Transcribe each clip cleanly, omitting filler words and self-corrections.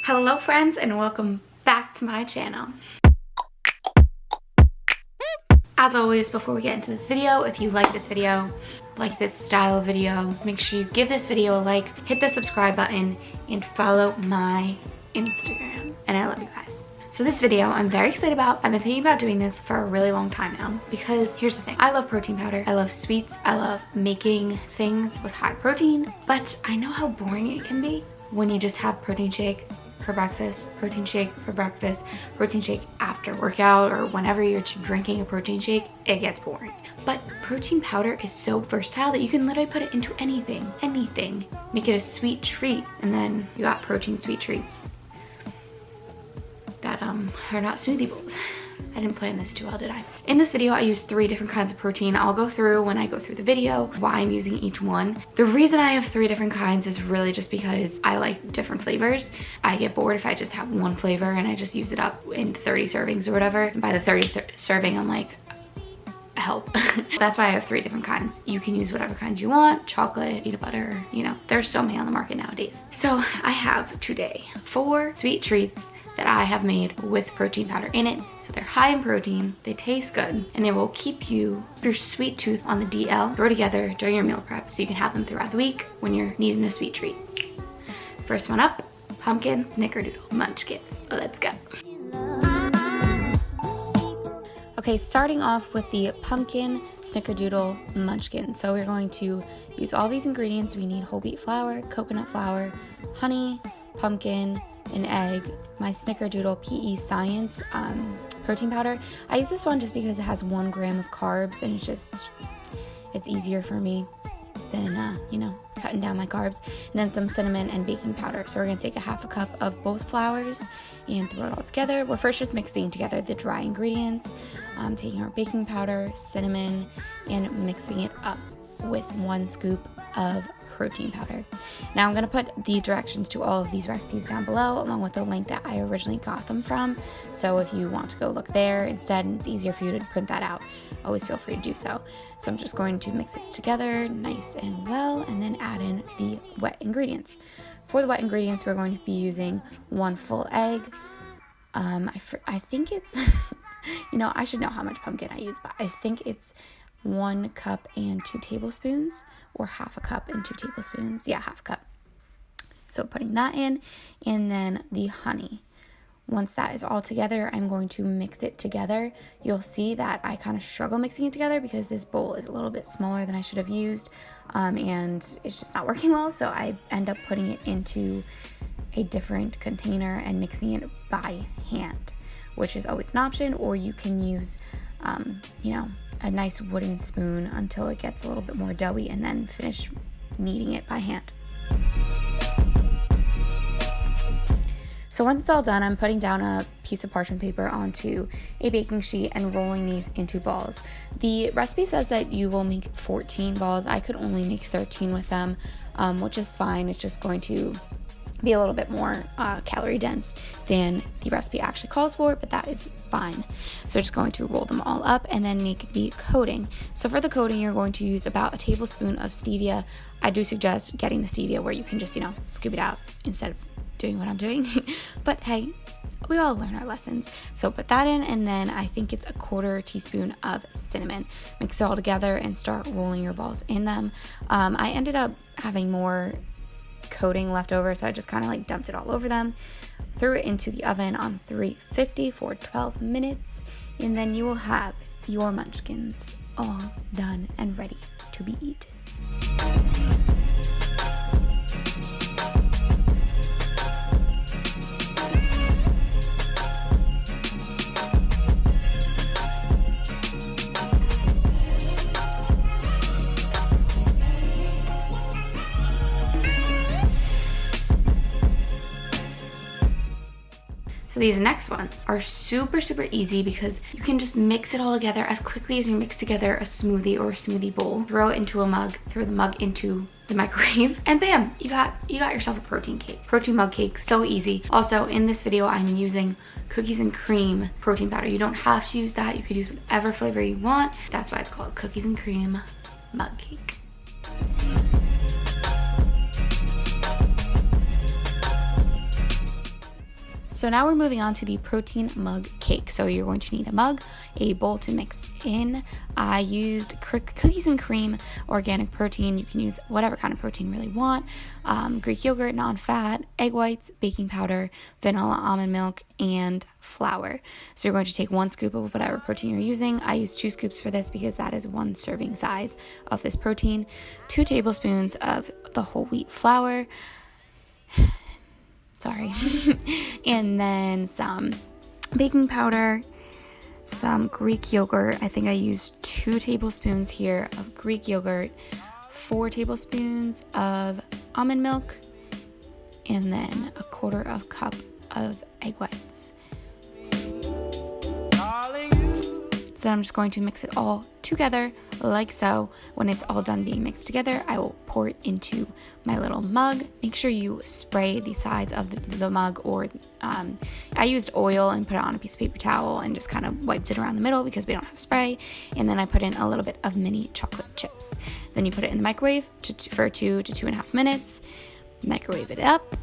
Hello friends and welcome back to my channel. As always, before we get into this video, if you like this video, like this style of video, make sure you give this video a like, hit the subscribe button, and follow my Instagram. And I love you guys. So this video I'm very excited about. I've been thinking about doing this for a really long time now because here's the thing. I love protein powder. I love sweets. I love making things with high protein, but I know how boring it can be when you just have protein shake for breakfast, protein shake for breakfast, protein shake after workout, or whenever you're drinking a protein shake, it gets boring. But protein powder is so versatile that you can literally put it into anything. Make it a sweet treat, and then you got protein sweet treats that are not smoothie bowls. I didn't plan this too well, did I? In this video, I use 3 different kinds of protein. I'll go through when I go through the video why I'm using each one. The reason I have 3 different kinds is really just because I like different flavors. I get bored if I just have one flavor and I just use it up in 30 servings or whatever. And by the 30th serving, I'm like, help. That's why I have 3 different kinds. You can use whatever kind you want, chocolate, peanut butter, you know, there's so many on the market nowadays. So I have today 4 sweet treats that I have made with protein powder in it. So they're high in protein, they taste good, and they will keep your sweet tooth on the DL. Throw together during your meal prep so you can have them throughout the week when you're needing a sweet treat. First one up, pumpkin snickerdoodle munchkins. Let's go. Okay, starting off with the pumpkin snickerdoodle munchkin. So we're going to use all these ingredients. We need whole wheat flour, coconut flour, honey, pumpkin, an egg, my Snickerdoodle PE Science protein powder. I use this one just because it has 1 gram of carbs, and it's easier for me than you know, cutting down my carbs. And then some cinnamon and baking powder. So we're gonna take a half a cup of both flours and throw it all together. We're first just mixing together the dry ingredients, taking our baking powder, cinnamon, and mixing it up with 1 scoop of protein powder. Now I'm going to put the directions to all of these recipes down below, along with the link that I originally got them from. So if you want to go look there instead and it's easier for you to print that out, always feel free to do so. So I'm just going to mix this together nice and well and then add in the wet ingredients. For the wet ingredients, we're going to be using 1 full egg. I think it's, you know, I should know how much pumpkin I use, but I think it's 1 cup and 2 tablespoons, or half a cup and 2 tablespoons. Yeah, half a cup. So putting that in, and then the honey. Once that is all together, I'm going to mix it together. You'll see that I kind of struggle mixing it together because this bowl is a little bit smaller than I should have used, and it's just not working well. So I end up putting it into a different container and mixing it by hand, which is always an option, or you can use, you know, a nice wooden spoon until it gets a little bit more doughy and then finish kneading it by hand. So once it's all done, I'm putting down a piece of parchment paper onto a baking sheet and rolling these into balls. The recipe says that you will make 14 balls. I could only make 13 with them, which is fine. It's just going to be a little bit more calorie dense than the recipe actually calls for, but that is fine. So just going to roll them all up and then make the coating. So for the coating, you're going to use about a tablespoon of stevia. I do suggest getting the stevia where you can just, you know, scoop it out instead of doing what I'm doing. But hey, we all learn our lessons. So put that in, and then I think it's a 1/4 teaspoon of cinnamon. Mix it all together and start rolling your balls in them. I ended up having more coating left over, so I just kind of like dumped it all over them, threw it into the oven on 350 for 12 minutes, and then you will have your munchkins all done and ready to be eaten. So these next ones are super easy because you can just mix it all together as quickly as you mix together a smoothie or a smoothie bowl. Throw it into a mug, throw the mug into the microwave, and bam, you got yourself a protein cake. Protein mug cake, so easy. Also, in this video, I'm using cookies and cream protein powder. You don't have to use that. You could use whatever flavor you want. That's why it's called cookies and cream mug cake. So now we're moving on to the protein mug cake. So you're going to need a mug, a bowl to mix in. I used cookies and cream, organic protein. You can use whatever kind of protein you really want. Greek yogurt, non-fat, egg whites, baking powder, vanilla almond milk, and flour. So you're going to take 1 scoop of whatever protein you're using. I use 2 scoops for this because that is 1 serving size of this protein. 2 tablespoons of the whole wheat flour. Sorry. And then some baking powder, some Greek yogurt. I think I used 2 tablespoons here of Greek yogurt, 4 tablespoons of almond milk, and then a 1/4 cup of egg whites. So I'm just going to mix it all together like so. When it's all done being mixed together, I will pour it into my little mug. Make sure you spray the sides of the mug, or I used oil and put it on a piece of paper towel and just kind of wiped it around the middle because we don't have spray. And then I put in a little bit of mini chocolate chips. Then you put it in the microwave for 2 to 2.5 minutes. Microwave it up.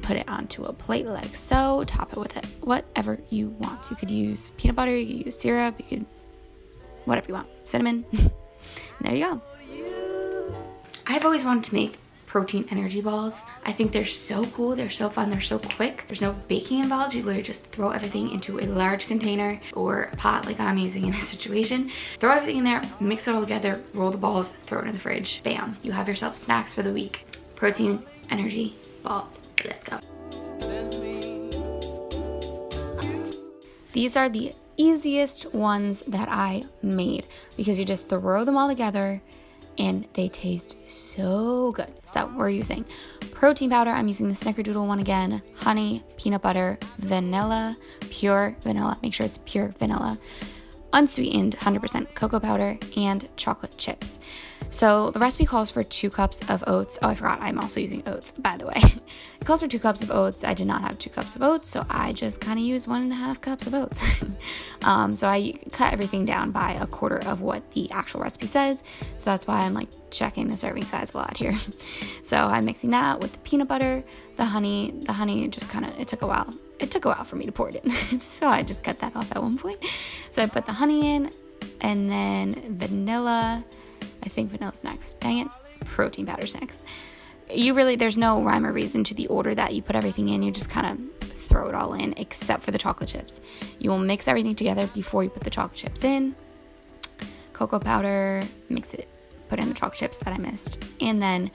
Put it onto a plate like so. Top it with it, whatever you want. You could use peanut butter, you could use syrup, you could whatever you want. Cinnamon. There you go. I've always wanted to make protein energy balls. I think they're so cool, they're so fun, they're so quick. There's no baking involved. You literally just throw everything into a large container or a pot like I'm using in this situation. Throw everything in there, mix it all together, roll the balls, throw it in the fridge. Bam, you have yourself snacks for the week. Protein energy balls. Let's go. These are the easiest ones that I made because you just throw them all together and they taste so good. So we're using protein powder. I'm using the Snickerdoodle one again, honey, peanut butter, vanilla, pure vanilla. Make sure it's pure vanilla, unsweetened 100% cocoa powder, and chocolate chips. So the recipe calls for 2 cups of oats. Oh, I forgot, I'm also using oats, by the way. It calls for 2 cups of oats. I did not have 2 cups of oats, so I just kind of used 1.5 cups of oats. So I cut everything down by 1/4 of what the actual recipe says. So that's why I'm like checking the serving size a lot here. So I'm mixing that with the peanut butter, the honey. The honey just kind of, it took a while for me to pour it in. So I just cut that off at one point. So I put the honey in, and then vanilla. I think vanilla's next. Dang it. Protein powder's next. There's no rhyme or reason to the order that you put everything in. You just kind of throw it all in, except for the chocolate chips. You will mix everything together before you put the chocolate chips in. Cocoa powder, mix it, put in the chocolate chips that I missed, and then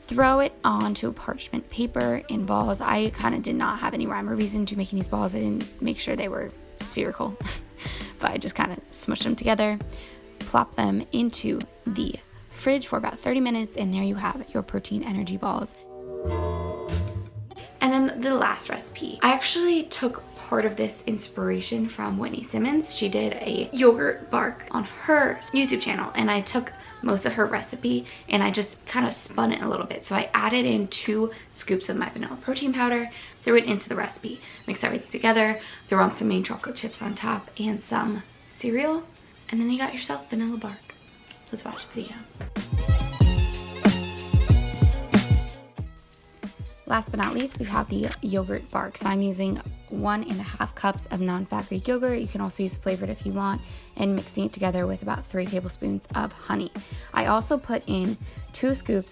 throw it onto parchment paper in balls. I kind of did not have any rhyme or reason to making these balls. I didn't make sure they were spherical, but I just kind of smushed them together, plop them into the fridge for about 30 minutes, and there you have your protein energy balls. And then the last recipe. I actually took part of this inspiration from Whitney Simmons. She did a yogurt bark on her YouTube channel, and I took most of her recipe and I just kind of spun it a little bit. So I added in 2 scoops of my vanilla protein powder, threw it into the recipe, mix everything together, throw on some mini chocolate chips on top and some cereal, and then you got yourself vanilla bark. Let's watch the video. Last but not least, we have the yogurt bark. So I'm using 1.5 cups of non-fat Greek yogurt. You can also use flavored if you want, and mixing it together with about 3 tablespoons of honey. I also put in 1 scoop,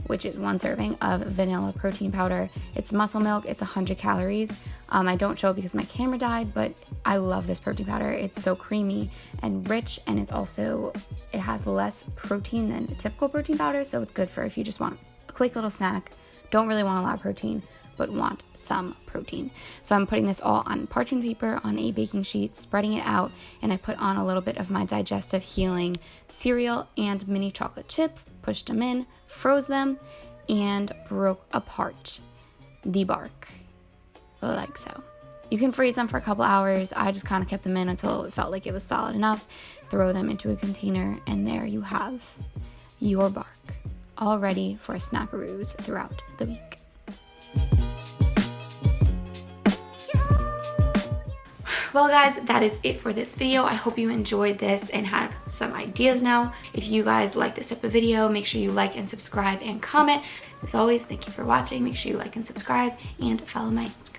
which is 1 serving of vanilla protein powder. It's muscle milk, it's 100 calories. I don't show it because my camera died, but I love this protein powder. It's so creamy and rich, and it has less protein than a typical protein powder, so it's good for if you just want a quick little snack, don't really want a lot of protein, but want some protein. So I'm putting this all on parchment paper on a baking sheet, spreading it out, and I put on a little bit of my digestive healing cereal and mini chocolate chips, pushed them in, froze them, and broke apart the bark like so. You can freeze them for a couple hours. I just kind of kept them in until it felt like it was solid enough. Throw them into a container, and there you have your bark, all ready for snackaroos throughout the week. Well guys, that is it for this video. I hope you enjoyed this and have some ideas now. If you guys like this type of video, make sure you like and subscribe and comment. As always, thank you for watching. Make sure you like and subscribe and follow my Instagram.